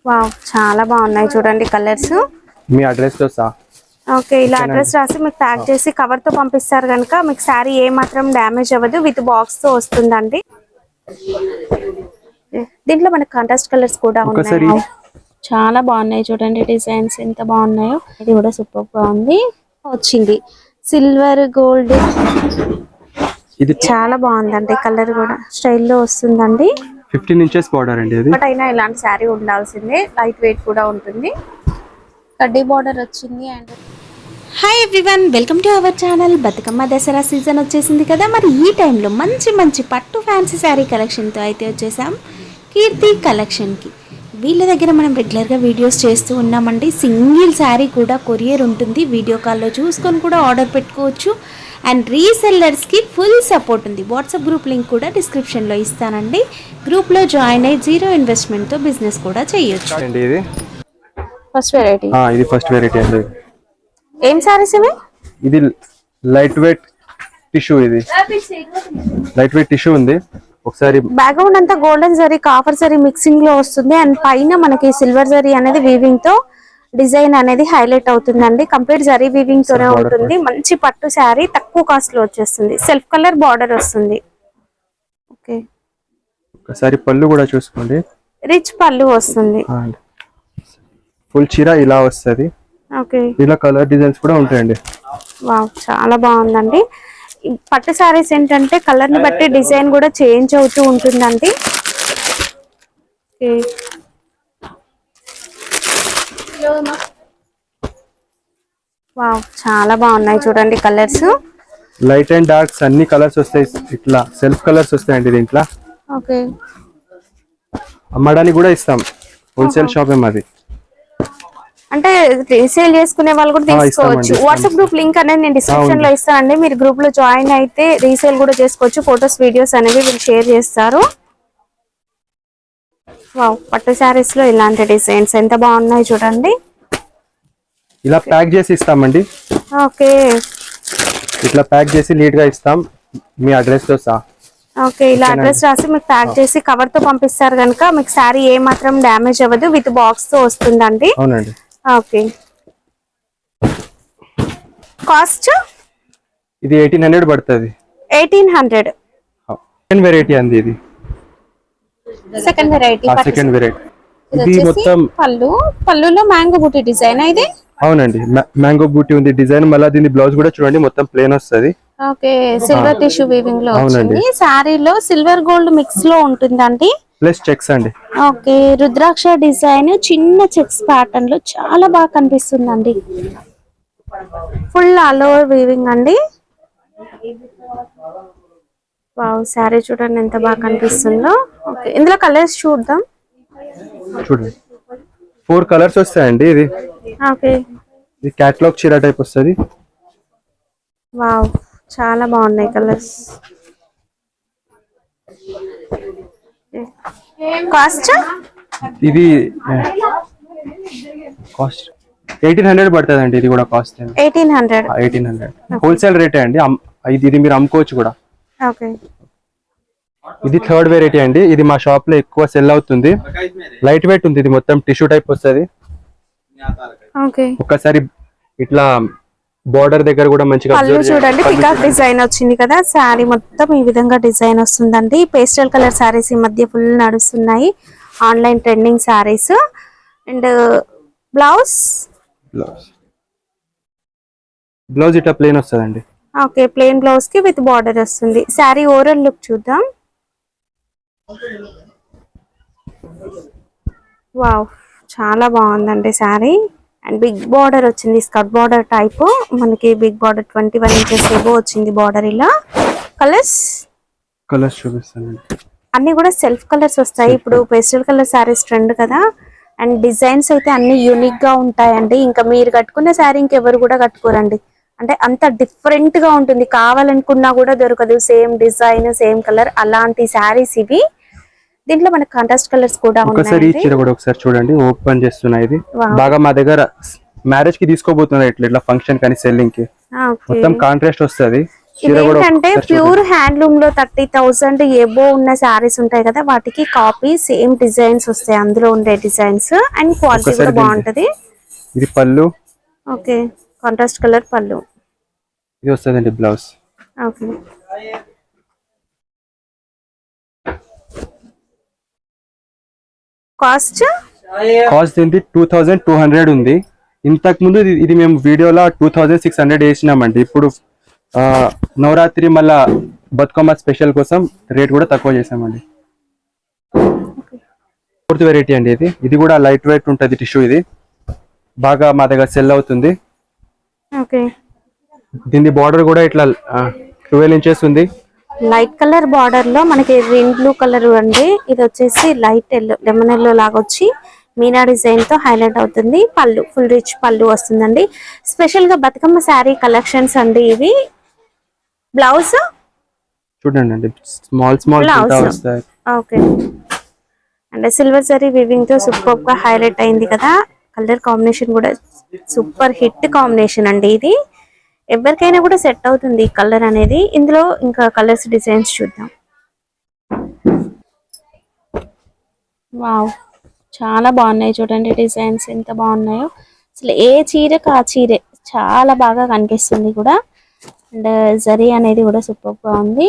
Wow, చాలా బాగున్నాయి చూడండి కలర్స్. మీ అడ్రస్ తో సహా. ఓకే, ఇలా అడ్రస్ రాసి మీకు ప్యాక్ చేసి కవర్ తో పంపిస్తారు కనుక మీకు శారీ ఏ మాత్రం డ్యామేజ్ అవ్వదు, విత్ బాక్స్ తో వస్తుందండి. దీంట్లో మనకి కాంట్రాస్ట్ కలర్స్ కూడా ఉన్నాయి. చాలా బాగున్నాయి చూడండి, డిజైన్స్ ఎంత బాగున్నాయో. ఇది కూడా సూపర్ గా ఉంది. వచ్చింది సిల్వర్ గోల్డ్, ఇది చాలా బాగుందండి. కలర్ కూడా స్టైల్లో వస్తుందండి. 15 ఇంచెస్ బార్డర్ అండి ఇది. బట్ అయినా ఇలాంటి శారీ ఉండాల్సిందే, లైట్ వెయిట్ కూడా ఉంటుంది. కడ్డీ బార్డర్ వచ్చింది. And hi everyone, welcome to our channel. Bathukamma Dasara season వచ్చేసింది కదా, మరి ఈ టైంలో మంచి మంచి పట్టు ఫ్యాన్సీ శారీ కలెక్షన్తో అయితే వచ్చేసాం కీర్తి కలెక్షన్కి. వీళ్ళ దగ్గర మనం రెగ్యులర్గా వీడియోస్ చేస్తూ ఉన్నామండి. సింగిల్ శారీ కూడా కొరియర్ ఉంటుంది, వీడియో కాల్లో చూసుకొని కూడా ఆర్డర్ పెట్టుకోవచ్చు. అండ్ రీసెల్లర్స్కి ఫుల్ సపోర్ట్ ఉంది. వాట్సాప్ గ్రూప్ లింక్ కూడా డిస్క్రిప్షన్లో ఇస్తానండి. గ్రూప్లో జాయిన్ అయ్యి 0 ఇన్వెస్ట్మెంట్తో బిజినెస్ కూడా చేయొచ్చు. ఇది ఫస్ట్ వెరైటీ. ఇది ఫస్ట్ వెరైటీ అండి. ఏం సారీస్ ఇవి? ఇది లైట్ వెయిట్ టిష్యూ. ఇది లైట్ వెయిట్ టిష్యూ ఉంది. ఒకసారి బ్యాక్గ్రౌండ్ అంతా golden zari copper zari mixing లో వస్తుంది. అండ్ పైన మనకి సిల్వర్ జరీ అనేది వీవింగ్ తో డిజైన్ అనేది హైలైట్ అవుతుందండి. కంప్లీట్ జరీ వీవింగ్ తోనే ఉంటుంది. మంచి పట్టు శారీ, తక్కువ కాస్ట్ లో వచ్చేస్తుంది. సెల్ఫ్ కలర్ బార్డర్ వస్తుంది. ఓకే, ఒకసారి పళ్ళు కూడా చూసుకోండి, రిచ్ పళ్ళు వస్తుంది. ఫుల్ చీర ఇలా వస్తుంది. ఓకే, ఇలా కలర్ డిజైన్స్ కూడా ఉంటాయండి. వావ్, చాలా బాగుందండి. పట్టు శారీస్ ఏంటంటే కలర్ ని బట్టి డిజైన్ కూడా చేంజ్ అవుతూ ఉంటుందండి. వావ్, చాలా బాగున్నాయి చూడండి కలర్స్. లైట్ అండ్ డార్క్స్ అన్ని కలర్స్ వస్తాయి. ఇట్లా సెల్ఫ్ కలర్స్ వస్తాయండి దీంట్లో. ఓకే, అమ్మడానికి కూడా ఇస్తాం. హోల్సేల్ షాప్ మాది. అంటే రీసేల్ చేసుకునే వాళ్ళు కూడా తీసుకోవచ్చు. వాట్సాప్ గ్రూప్ లింక్ అనేది నేను డిస్క్రిప్షన్ లో ఇస్తానండి. మీరు గ్రూప్ లో జాయిన్ అయితే రీసేల్ కూడా చేసుకోవచ్చు. ఫొటోస్ వీడియోస్ అనేవి వీళ్ళు షేర్ చేస్తారు. వావ్, పట్టు శారీస్ లో ఇలాంటి డిజైన్స్ ఎంత బాగున్నాయి చూడండి. ఇలా ప్యాక్ చేసి ఇస్తామండి. ఓకే, ఇట్లా ప్యాక్ చేసి నీట్ గా ఇస్తాం, మీ అడ్రస్ తో సహా. ఓకే, ఇలా అడ్రస్ రాసి మీకు ప్యాక్ చేసి కవర్ తో పంపిస్తారు కనుక మీకు శారీ ఏ మాత్రం డ్యామేజ్ అవ్వదు, విత్ బాక్స్ తో వస్తుందండి. అవునండి. ఓకే, కాస్ట్ ఇది 1800 పడుతుంది. 1800. సెకండ్ వెరైటీ అండి ఇది. Second variety. ఇది మొత్తం పళ్ళులో మ్యాంగో బూటీ డిజైన్. ఇది అవునండి, మ్యాంగో బూటీ ఉంది డిజైన్. మళ్ళీ దీని బ్లౌజ్ కూడా చూడండి, మొత్తం ప్లేన్ వస్తుంది. ఓకే, సిల్వర్ టిష్యూ వీవింగ్ లో వచ్చింది. శారీలో సిల్వర్ గోల్డ్ మిక్స్ లో ఉంటుందండి. ప్లస్ చెక్స్ అండి. ఓకే, రుద్రాక్ష డిజైన్ చిన్న చెక్స్ ప్యాటర్న్ లో చాలా బాగా కనిపిస్తుందండి. ఫుల్ ఆల్ ఓవర్ వీవింగ్ అండి. వావ్, శారీ చూడండి ఎంత బాగా కనిపిస్తుందో. ఓకే, ఇందులో కలర్స్ చూద్దాం. చూడండి 4 కలర్స్ వస్తాయండి. ఇది ఓకే, ఇది క్యాటలాగ్ చీర టైప్ వస్తుంది. వావ్, చాలా బాగున్నాయి కలర్స్. కాస్ట్ ఇది కాస్ట్ 1800 పడుతుంది అండి. ఇది కూడా కాస్ట్ 1800 హోల్సేల్ రేటే అండి. ఇది మీరు అమ్ముకోవచ్చు కూడా. ఓకే, ఇది థర్డ్ వెరైటీ అండి. ఇది మా షాప్ లో ఎక్కువ సెల్ అవుతుంది. లైట్ వెయిట్ ఉంది. ఇది మొత్తం టిష్యూ టైప్ వస్తుంది. ఓకే, ఒక్కసారి ఇట్లా బోర్డర్ దగ్గర కూడా మంచిగా చూడండి. పికాక్ డిజైన్ వచ్చింది కదా, శారీ మొత్తం ఈ విధంగా డిజైన్ వస్తుందండి. పేస్టల్ కలర్ శారీస్ ఈ మధ్య ఫుల్ నడుస్తున్నాయి, online trending saris. And blouse ఇట్లా ప్లేన్ వస్తుందండి. ఓకే, ప్లేన్ బ్లౌజ్ కి విత్ బార్డర్ వస్తుంది. శారీ ఓవరాల్ లుక్ చూద్దాం. వావ్, చాలా బాగుందండి శారీ. అండ్ బిగ్ బార్డర్ వచ్చింది, స్కర్ట్ బార్డర్ టైప్. మనకి బిగ్ బార్డర్ 21 ఇంచెస్ ఏవో వచ్చింది బార్డర్. ఇలా కలర్స్ చూపిస్తానండి. అన్ని కూడా సెల్ఫ్ కలర్స్ వస్తాయి. ఇప్పుడు పేస్టల్ కలర్ శారీస్ ట్రెండ్ కదా. అండ్ డిజైన్స్ అయితే అన్ని యూనిక్ గా ఉంటాయండి. ఇంకా మీరు కట్టుకున్న శారీ ఇంకెవరు కూడా కట్టుకోరండి. అంటే అంత డిఫరెంట్ గా ఉంటుంది, కావాలనుకున్నా కూడా దొరకదు. సేమ్ డిజైన్, సేమ్ కలర్, అలాంటి శారీస్ ఇవి. దీంట్లో మనకి కాంట్రాస్ట్ కలర్స్ కూడా ఒకసారి ఈ చీర కూడా ఒకసారి చూడండి, ఓపెన్ చేస్తున్నా. ఇది బాగా మా దగ్గర మ్యారేజ్ కి తీసుకోబోతున్నారు, ఇట్లా ఫంక్షన్ కానీ సెల్లింగ్ కి మొత్తం కాంట్రాస్ట్ వస్తుంది. ఇదేంటంటే ప్యూర్ హ్యాండ్లూమ్ లో 30,000 ఎబో ఉన్న శారీస్ ఉంటాయి కదా, వాటికి కాపీ సేమ్ డిజైన్స్ వస్తాయి, అందులో ఉండే డిజైన్స్. అండ్ క్వాలిటీ కూడా బాగుంటది. ఇది పళ్ళు. ఓకే, కాంట్రాస్ట్ కలర్ పళ్ళు. ఇది వస్తుందండి బ్లౌజ్. ఓకే, కాస్ట్ ఏంటి 2200 ఉంది. ఇంతకు ముందు ఇది మేము వీడియోలో 2600 వేసినామండి. ఇప్పుడు నవరాత్రి మళ్ళా బతుకమ్మ స్పెషల్ కోసం రేట్ కూడా తక్కువ చేసామండి. 4th వెరైటీ అండి ఇది కూడా లైట్ వెయిట్ ఉంటుంది టిష్యూ. ఇది బాగా మా దగ్గర సెల్ అవుతుంది. దీని బార్డర్ కూడా ఇట్లా 12 ఇంచెస్ ఉంది. లైట్ కలర్ బార్డర్ లో మనకి రెయిన్ బ్లూ కలర్ అండి. ఇది వచ్చేసి లైట్ ఎల్లో, లెమన్ ఎల్లో లాగా వచ్చి మీనా డిజైన్ తో హైలైట్ అవుతుంది. పళ్ళు ఫుల్ రిచ్ పళ్ళు వస్తుందండి. స్పెషల్ గా బతుకమ్మ శారీ కలెక్షన్స్ అండి ఇవి. బ్లౌజ్ చూడండి, స్మాల్ వస్తాయి. Okay, and silver zari weaving తో సూపర్ గా హైలైట్ అయింది కదా. కలర్ కాంబినేషన్ కూడా సూపర్ హిట్ కాంబినేషన్ అండి. ఇది ఎవరికైనా కూడా సెట్ అవుతుంది ఈ కలర్ అనేది. ఇందులో ఇంకా కలర్స్ డిజైన్స్ చూద్దాం. వావ్, చాలా బాగున్నాయి చూడండి డిజైన్స్ ఎంత బాగున్నాయో. అసలు ఏ చీరకు ఆ చీరే చాలా బాగా కనిపిస్తుంది కూడా. అండ్ జరీ అనేది కూడా సూపర్ గా ఉంది.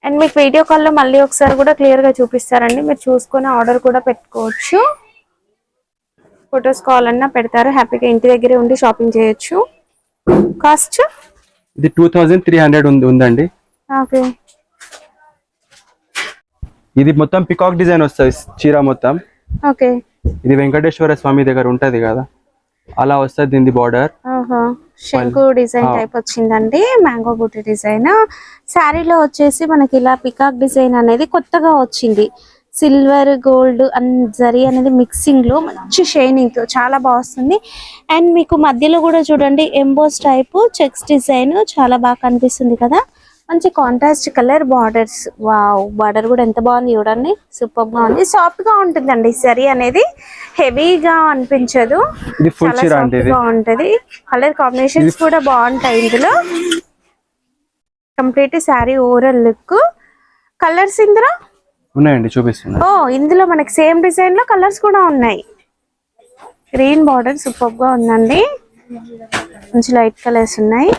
అండ్ మీకు వీడియో కాల్లో మళ్ళీ ఒకసారి కూడా క్లియర్ గా చూపిస్తారండి, మీరు చూసుకొని ఆర్డర్ కూడా పెట్టుకోవచ్చు. ఫొటోస్ కావాలన్నా పెడతారు, హ్యాపీగా ఇంటి దగ్గరే ఉండి షాపింగ్ చేయొచ్చు. కాస్ట్ ఇది 2300 ఉందండి. ఓకే, ఇది మొత్తం పికాక్ డిజైన్ వస్తుంది చీర మొత్తం. ఓకే, ఇది వెంకటేశ్వర స్వామి దగ్గర ఉంటది కదా, అలా వస్తుంది దీని బార్డర్. శంకు డిజైన్ టైప్ వచ్చిందండి, మ్యాంగో బూటీ డిజైన్. శారీలో వచ్చేసి మనకి ఇలా పికాక్ డిజైన్ అనేది కొత్తగా వచ్చింది. సిల్వర్ గోల్డ్ అండ్ జరీ అనేది మిక్సింగ్ లో మంచి షైనింగ్ తో చాలా బాగా వస్తుంది. అండ్ మీకు మధ్యలో కూడా చూడండి ఎంబోస్ టైప్ చెక్స్ డిజైన్ చాలా బాగా కనిపిస్తుంది కదా. మంచి contrast colour borders. Wow, border కూడా ఎంత బాగుంది చూడండి, సూపర్ గా ఉంది. సాఫ్ట్ గా ఉంటుందండి సరీ అనేది, హెవీగా అనిపించదు, చాలా సాఫ్ట్ గా ఉంటది. కలర్ కాంబినేషన్స్ కూడా బాగుంటాయి ఇందులో. Complete sari overall look. Colours ఇందులో ఉన్నాయండి, చూపిస్తున్నా. ఇందులో మనకి సేమ్ డిజైన్ లో కలర్స్ కూడా ఉన్నాయి. గ్రీన్ బార్డర్ సూపర్ గా ఉందండి, మంచి లైట్ కలర్స్ ఉన్నాయి.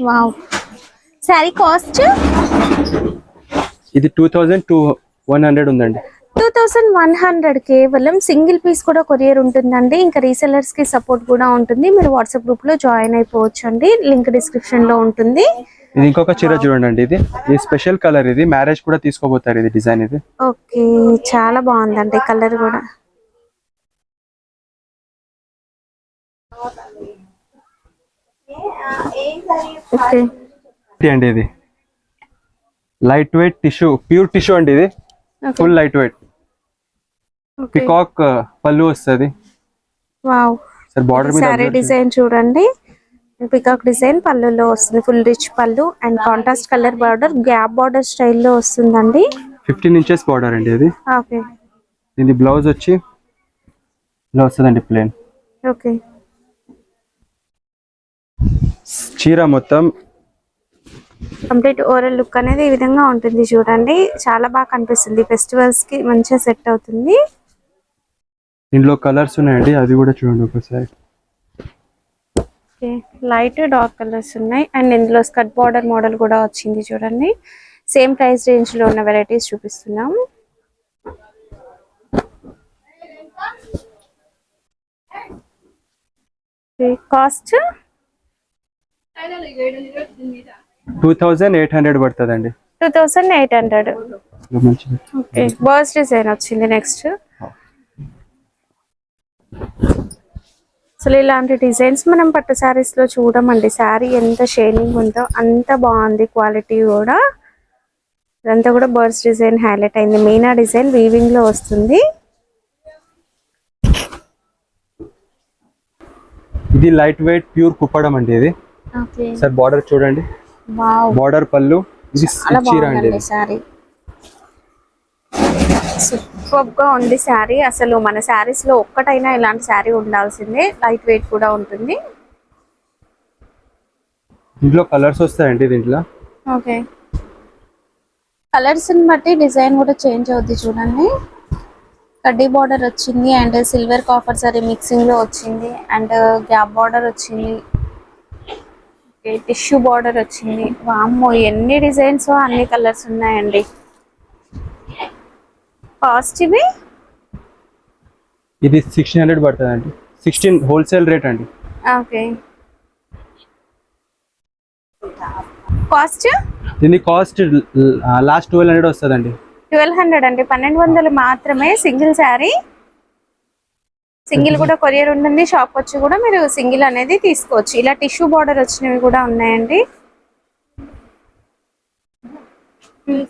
వావ్, సారీ కాస్ట్ ఇది 2100 ఉందండి. 2100 కేవలం. సింగిల్ పీస్ కూడా కొరియర్ ఉంటుందండి. ఇంకా రీసెలర్స్ కి సపోర్ట్ కూడా ఉంటుంది. మీరు వాట్సాప్ గ్రూప్ లో జాయిన్ అయిపోవచ్చు అండి, లింక్ డిస్క్రిప్షన్ లో ఉంటుంది. ఇది ఇంకొక చీర చూడండి, ఇది స్పెషల్ కలర్. ఇది మ్యారేజ్ కూడా తీసుకోబోతారు ఇది డిజైన్. ఇది ఓకే, చాలా బాగుందండి కలర్ కూడా. ఓకే అండి, ఇది light weight tissue, pure tissue అండి. ఇది ఫుల్ లైట్ వెయిట్ పికాక్ పళ్ళు వస్తుంది. వావ్, బార్డర్ మీద సారీ డిజైన్ చూడండి, పికాక్ డిజైన్ పళ్ళులో వస్తుంది. ఫుల్ రిచ్ పళ్ళు and contrast colour border, gap border స్టైల్లో వస్తుందండి. 15 ఇంచెస్ బార్డర్ అండి ఇది. ఓకే, ఇది బ్లౌజ్ వచ్చి ఇలా వస్తుందండి ప్లేన్. ఓకే, చీర మొత్తం కంప్లీట్ ఓవరాల్ లుక్ అనేది ఈ విధంగా ఉంటుంది చూడండి, చాలా బాగా కనిపిస్తుంది. ఫెస్టివల్స్ కి మంచిగా సెట్ అవుతుంది. ఇందులో కలర్స్ ఉన్నాయండి, అది కూడా చూడండి ఒకసారి. ఓకే, లైట్ డార్క్ కలర్స్ ఉన్నాయి. అండ్ ఇందులో స్కర్ట్ బార్డర్ మోడల్ కూడా వచ్చింది చూడండి. సేమ్ ప్రైస్ రేంజ్ లో ఉన్న వెరైటీస్ చూపిస్తున్నాం. కాస్ట్ 2800 పడుతుందండి. 2800. ఓకే, బర్డ్స్ డిజైన్ వచ్చింది నెక్స్ట్. అసలు ఇలాంటి డిజైన్స్ మనం పట్టు శారీస్ లో చూడమండి. శారీ ఎంత షైనింగ్ ఉందో అంత బాగుంది, క్వాలిటీ కూడా. ఇదంతా కూడా బర్డ్స్ డిజైన్ హైలైట్ అయింది. మీనా డిజైన్ వీవింగ్ లో వస్తుంది. ఇది లైట్ వెయిట్ ప్యూర్ కుప్పడం అండి. ఇది సార్ బార్డర్ చూడండి, బార్డర్ పళ్ళు. ఇది చీర అండి. సారీ సూపర్ గా ఉంది శారీ. అసలు మన శారీస్ లో ఒక్కటైనా ఇలాంటి శారీ ఉండాల్సిందే. లైట్ వెయిట్ కూడా ఉంటుంది. దీంట్లో కలర్స్ వస్తాయండి. దీంట్లో ఓకే, కలర్స్ ని బట్టి డిజైన్ కూడా చేంజ్ అవుద్ది. చూడండి, కడ్డీ బార్డర్ వచ్చింది and silver copper sorry mixing లో వచ్చింది అండ్ గ్యాప్ బార్డర్ వచ్చింది. టిష్యూ బార్డర్ వచ్చింది. వామ్మో, ఎన్ని డిజైన్స్ అన్ని కలర్స్ ఉన్నాయండి. కాస్ట్ ఇవి ఇది 1600 పడుతుంది అండి. 16 హోల్సేల్ రేట్ అండి. ఓకే, కాస్ట్ దీని కాస్ట్ లాస్ట్ 1200 వస్తుందండి. 1200 అండి. 1200 మాత్రమే సింగిల్ శారీ. సింగిల్ కూడా కొరియర్ ఉంటుంది. షాప్ వచ్చి కూడా మీరు సింగిల్ అనేది తీసుకోవచ్చు. ఇలా టిష్యూ బార్డర్ వచ్చినవి కూడా ఉన్నాయండి.